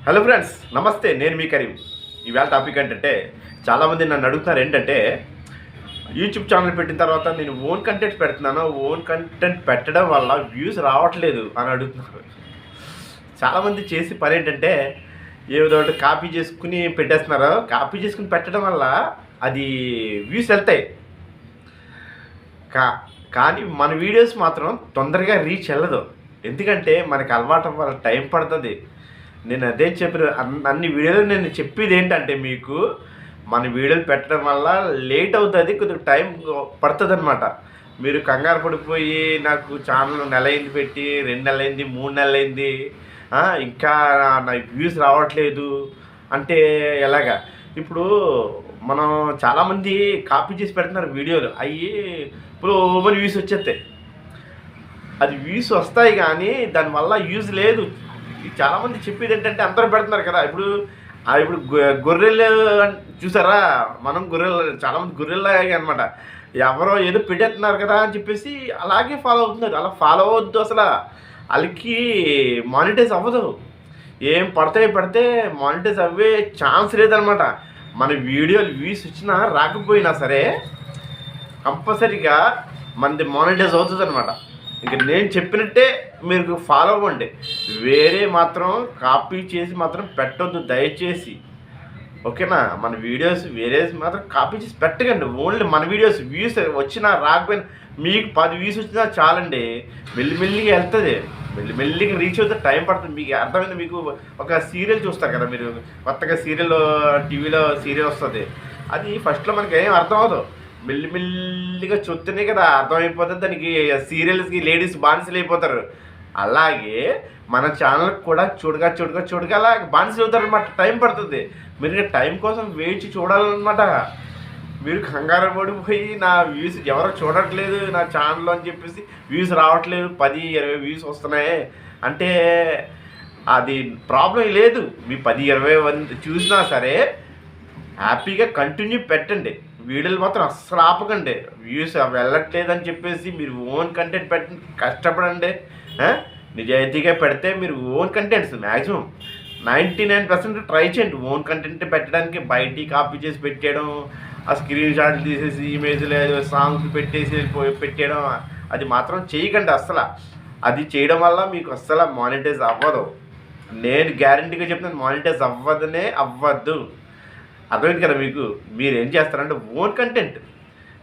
Hello friends, నమస్తే. నేను మీ కరీం. ఈవేళ టాపిక్ ఏంటంటే, చాలామంది నన్ను అడుగుతున్నారు ఏంటంటే, యూట్యూబ్ ఛానల్ పెట్టిన తర్వాత నేను ఓన్ కంటెంట్ పెడుతున్నాను, ఓన్ కంటెంట్ పెట్టడం వల్ల వ్యూస్ రావట్లేదు అని అడుగుతున్నారు. చాలామంది చేసే పని ఏంటంటే, ఏదో ఒకటి కాపీ చేసుకుని పెట్టేస్తున్నారు. కాపీ చేసుకుని పెట్టడం వల్ల అది వ్యూస్ వెళ్తాయి. కానీ మన వీడియోస్ మాత్రం తొందరగా రీచ్ వెళ్ళదు. ఎందుకంటే మనకి అలవాటు వల్ల టైం పడుతుంది. నేను అదే చెప్పిన అన్ని వీడియోలు నేను చెప్పేది ఏంటంటే, మీకు మన వీడియోలు పెట్టడం వల్ల లేట్ అవుతుంది, కొద్దిగా టైం పడుతుంది అనమాట. మీరు కంగారు పడిపోయి నాకు ఛానల్ నెల అయింది పెట్టి 2 నెలలైంది 3 నెలలైంది ఇంకా నా వ్యూస్ రావట్లేదు అంటే ఎలాగా? ఇప్పుడు మనం చాలామంది కాపీ చేసి పెడుతున్నారు వీడియోలు, అవి ఇప్పుడు ఓవర్ వ్యూస్ వచ్చేస్తాయి. అది వ్యూస్ వస్తాయి కానీ దానివల్ల యూజ్ లేదు. చాలామంది చెప్పేది ఏంటంటే, అందరూ పెడుతున్నారు కదా. ఇప్పుడు గొర్రెలు చూసారా, మనం గొర్రెలు, చాలామంది గొర్రెల్లాగే అనమాట. ఎవరో ఏదో పెట్టేస్తున్నారు కదా అని చెప్పేసి అలాగే ఫాలో అవుతున్నారు. అలా ఫాలో అవ్వద్దు. అసలు వాళ్ళకి మానిటైజ్ అవ్వదు. ఏం పడితే మానిటైజ్ అవ్వే ఛాన్స్ లేదనమాట. మన వీడియోలు వ్యూస్ వచ్చినా రాకపోయినా సరే కంపల్సరీగా మనది మానిటైజ్ అవుతుంది అనమాట. ఇంక నేను చెప్పినట్టే మీరు ఫాలో అవ్వండి. వేరే మాత్రం కాపీ చేసి మాత్రం పెట్టొద్దు దయచేసి, ఓకేనా? మన వీడియోస్ వేరే మాత్రం కాపీ చేసి పెట్టకండి. ఓన్లీ మన వీడియోస్ వ్యూస్ వచ్చినా రాకపోయినా, మీకు 10 వ్యూస్ వచ్చినా చాలండి. మెల్లిమెల్లిగా వెళ్తుంది, మెల్లిమెల్లిగా రీచ్ అవుతుంది. టైం పడుతుంది. మీకు అర్థమైంది. మీకు ఒక సీరియల్ చూస్తారు కదా, మీరు కొత్తగా సీరియల్ టీవీలో సీరియల్ వస్తుంది. అది ఫస్ట్లో మనకి ఏం అర్థం అవ్వదు. మెల్లిమెల్లిగా చూస్తేనే కదా అర్థమైపోతుంది. దానికి సీరియల్స్కి లేడీస్ బానిసలు అయిపోతారు. అలాగే మన ఛానల్కి కూడా చూడగా అలా బానిసలు అవుతారు అనమాట. టైం పడుతుంది. మీరు టైం కోసం వేచి చూడాలన్నమాట. మీరు కంగారు పడిపోయి నా వ్యూస్ ఎవరో చూడట్లేదు నా ఛానల్లో అని చెప్పేసి వ్యూస్ రావట్లేదు, 10-20 వ్యూస్ వస్తున్నాయి అంటే అది ప్రాబ్లం లేదు. మీ 10-20 చూసినా సరే హ్యాపీగా కంటిన్యూ పెట్టండి. వీడియోలు మాత్రం అస్సలు ఆపకండి. వ్యూస్ వెళ్ళట్లేదని చెప్పేసి మీరు ఓన్ కంటెంట్ పెట్టి కష్టపడండి. నిజాయితీగా పెడితే మీరు ఓన్ కంటెంట్స్ మ్యాక్సిమం 99% ట్రై చేయండి ఓన్ కంటెంట్ పెట్టడానికి. బయటికి కాపీ చేసి పెట్టేయడం, ఆ స్క్రీన్ షాట్లు తీసేసి ఇమేజ్లు సాంగ్స్ పెట్టేయడం అది మాత్రం చేయకండి అస్సలు. అది చేయడం వల్ల మీకు అస్సలు మానిటైజ్ అవ్వదు. నేను గ్యారంటీగా చెప్తాను, మానిటైజ్ అవ్వద్దు. అర్థమైంది కదా మీకు? మీరు ఏం చేస్తారంటే, ఓన్ కంటెంట్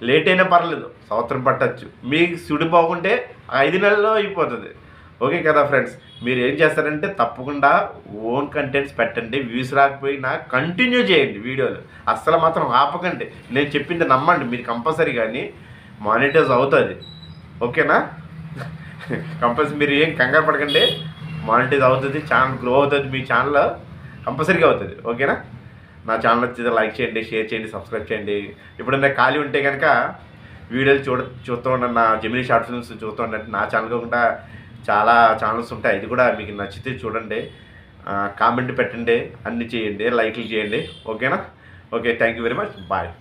లేట్ అయినా పర్లేదు, సంవత్సరం పట్టచ్చు. మీకు సుడి బాగుంటే 5 నెలల్లో అయిపోతుంది. ఓకే కదా ఫ్రెండ్స్? మీరు ఏం చేస్తారంటే తప్పకుండా ఓన్ కంటెంట్స్ పెట్టండి. వ్యూస్ రాకపోయినా కంటిన్యూ చేయండి వీడియోలు, అస్సలు మాత్రం ఆపకండి. నేను చెప్పింది నమ్మండి, మీరు కంపల్సరీ కానీ మానిటైజ్ అవుతుంది. ఓకేనా? కంపల్సరీ మీరు ఏం కంగారు పడకండి, మానిటైజ్ అవుతుంది, ఛానల్ గ్రో అవుతుంది, మీ ఛానల్ కంపల్సరీగా అవుతుంది. ఓకేనా? నా ఛానల్ వచ్చేది లైక్ చేయండి, షేర్ చేయండి, సబ్స్క్రైబ్ చేయండి. ఎప్పుడైనా ఖాళీ ఉంటే కనుక వీడియోలు చూస్తూ ఉండండి. నా జెమినీ షార్ట్ ఫిల్మ్స్ చూస్తూ ఉండండి. నా ఛానల్ కాకుండా చాలా ఛానల్స్ ఉంటాయి, ఇది కూడా మీకు నచ్చితే చూడండి, కామెంట్ పెట్టండి, అన్నీ చేయండి, లైక్లు చేయండి. ఓకేనా? Okay, thank you very much. Bye.